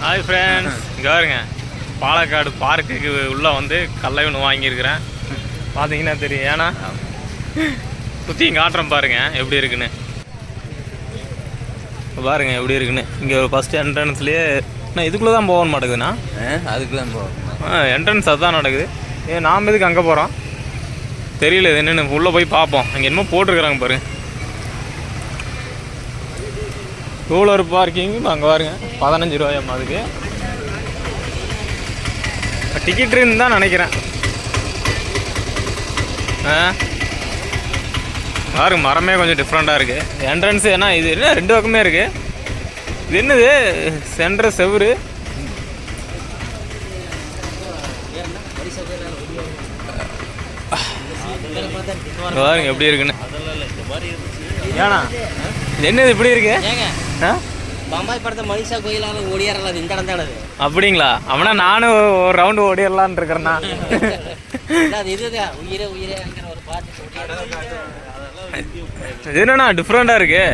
Hi friends, இங்கே பாருங்க பாலக்காடு பார்க்குக்கு உள்ளே வந்து கல்லை ஒன்று வாங்கியிருக்கிறேன். பார்த்தீங்கன்னா தெரியும், ஏன்னா சுற்றி காட்டுறேன் பாருங்க எப்படி இருக்குன்னு. பாருங்க எப்படி இருக்குன்னு. இங்கே ஒரு ஃபஸ்ட்டு என்ட்ரன்ஸ்லேயே நான் இதுக்குள்ளே தான் போகணும் மாட்டேங்குதுண்ணா. அதுக்குள்ளே போகணும். என்ட்ரன்ஸ் அதுதான் நடக்குது. நாம் எதுக்கு அங்கே போகிறோம் தெரியல. இது என்னென்னு உள்ளே போய் பார்ப்போம். அங்கே என்னமோ போட்டிருக்கிறாங்க பாருங்க. டூலர் பார்க்கிங் அங்கே பாருங்க 15 ரூபாயம்மா. அதுக்கு டிக்கெட் இருக்குன்னு தான் நினைக்கிறேன். பாருங்க மரமே கொஞ்சம் டிஃப்ரெண்ட்டாக இருக்குது. என்ட்ரன்ஸு ஏன்னா இது என்ன 2 பக்கமே இருக்குது. இது என்னது சென்ட்ரு செவுரு. பாருங்க எப்படி இருக்குன்னு. ஏன்னா இது என்னது இப்படி இருக்கு? பம்பாய் படத்தை மனிஷா கோயிலால ஓடியாரலாம் இந்த இடம் தான். அப்படிங்களா? அவனா நானும் ஒரு ரவுண்டு ஓடிடலான்னு இருக்கிறேன்னா. இதுதான் உயிரே உயிரேங்கிற ஒரு பாட்டு. இது என்னண்ணா டிஃப்ரெண்டாக இருக்கு.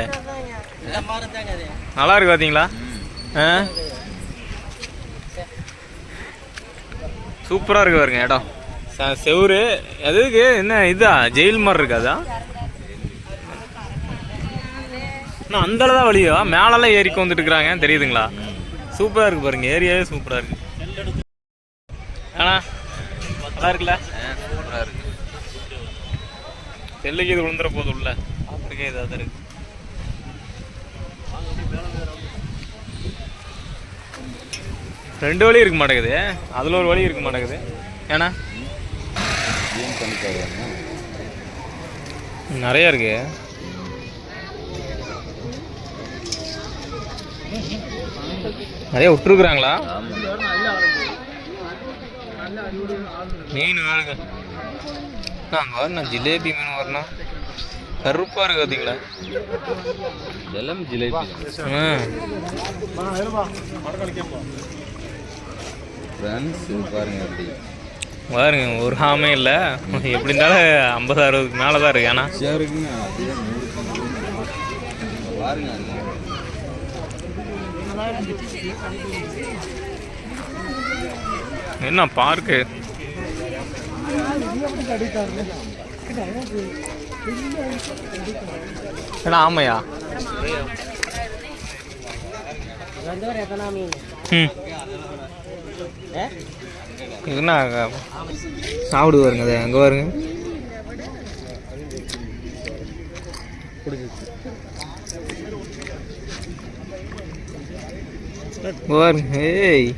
நல்லா இருக்கு பார்த்தீங்களா? சூப்பராக இருக்கு பாருங்க இடம். செவுரு எதுக்கு என்ன இதா ஜெயில் மாதிரி இருக்காதா? அந்த தான் வழியா மேலெல்லாம் ஏறிக்கு வந்துட்டு இருக்கிறாங்க தெரியுதுங்களா? சூப்பராக இருக்கு பாருங்க. ஏரியாவே சூப்பராக இருக்கு. ஆனா நல்லா இருக்குல்ல? சூப்பராக இருக்கு. செல்லுக்கு இது விழுந்துற போது உள்ள அப்படிக்கே இதாக இருக்கு. ரெண்டு வழி இருக்க மாட்டேங்குது. அதில் ஒரு வழி இருக்க மாட்டேங்குது. ஏன்னா நிறையா இருக்கு. நிறைய விட்டுருக்குறாங்களா? மீன் வேறுங்க. அங்கே வரணும் ஜிலேபி மீன் வரணும். கருப்பாக இருக்கு பார்த்தீங்களா? எல்லாம் ஜிலேபி. பாருங்க அப்படி பாருங்க ஒரு ஆமே இல்லை. எப்படி இருந்தாலும் 50-60 மேலே தான் இருக்கு. ஏன்னா பாருங்க என்ன பார்க்கு. ஏன்னா ஆமையா? என்ன சாப்பிடு பாருங்க. அது அங்கே பாருங்க. ஏய்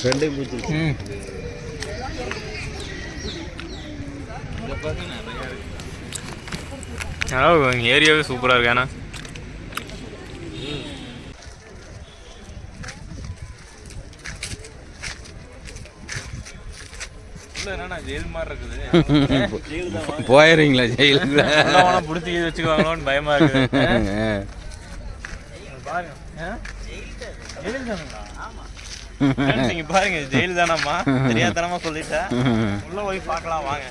ரெண்டையும் பிடிச்சி. ஏரியாவே சூப்பராக இருக்கு. ஏன்னா ஜெயில் மாதிரி இருக்குது. போயிருங்களா ஜெயிலுக்கு? பிடிச்சி வச்சுக்குவாங்களோன்னு பயமா இருக்குது. நீங்க பாருங்க ஜெயில் தானம்மா. தெரியாதனமா சொல்லிட்டேன். உள்ள போய் பார்க்கலாம் வாங்க.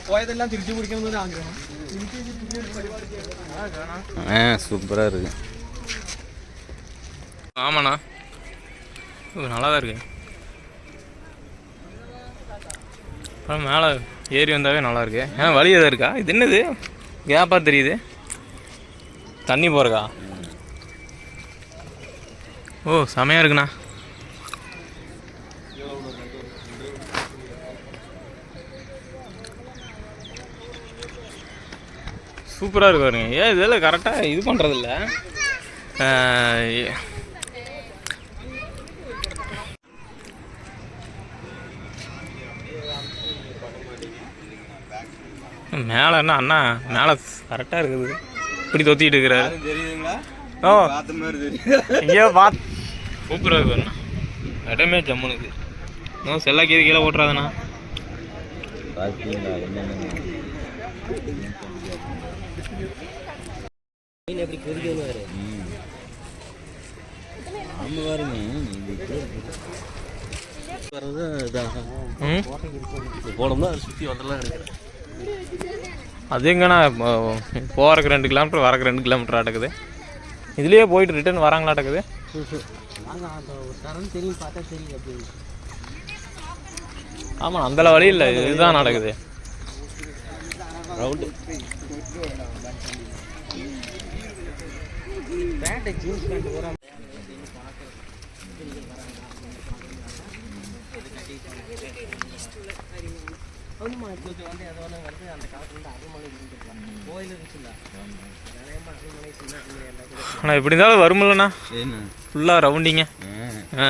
போயதெல்லாம் திருச்சி பிடிக்கணும். சூப்பரா இருக்கு. ஆமாண்ணா நல்லா தான் இருக்கு. மேலே ஏறி வந்தாவே நல்லா இருக்கு. வழி எதாவது இருக்கா? இது என்னது கேப்பா தெரியுது? தண்ணி போறக்கா? ஓ செமையாக இருக்குண்ணா. சூப்பராக இருக்கு பாருங்க. ஏன் இதெல்லாம் கரெக்டாக இது பண்ணுறதில்ல. மேலே என்ன அண்ணா மேலே கரெக்டாக இருக்குது. இப்படி தொத்திட்டு இருக்கிறாரு. ஓ ஐயோ பார்த்து சூப்பராக இருக்குண்ணா. இடமே ஜம்முனுக்கு. இன்னும் செல்லா கீழே ஓட்டுறாதுண்ணா. போனோம்னா சுற்றி வந்துடலாம் நினைக்கிறேன். அது எங்கண்ணா போகிறக்கு 2 கிலோமீட்டர் வரக்கு 2 கிலோமீட்டர் ஆட்டுக்குது. இதுலேயே போயிட்டு ரிட்டர்ன் வராங்களாட்டக்குது. வாங்க அந்த ஒரு தரம் தெரியும், பார்த்தா தெரியும் அப்படின்னு. ஆமாம், அந்த வழி இல்லை, இதுதான் நடக்குது ரவுண்டு. பேண்ட்டு ஜீன்ஸ் பேண்ட் பூரா ஆமாம். கொஞ்சம் வந்து எதோ ஒன்று வருது அந்த காலத்துல வந்து அருமலை இருந்துக்கலாம். கோயில் இருந்துச்சுல்ல, நிலையமாக அருமலை சின்ன ஆனால் எப்படி இருந்தாலும் வருமில்லண்ணா, என்ன ஃபுல்லாக ரவுண்டிங்க. ஆ ஆ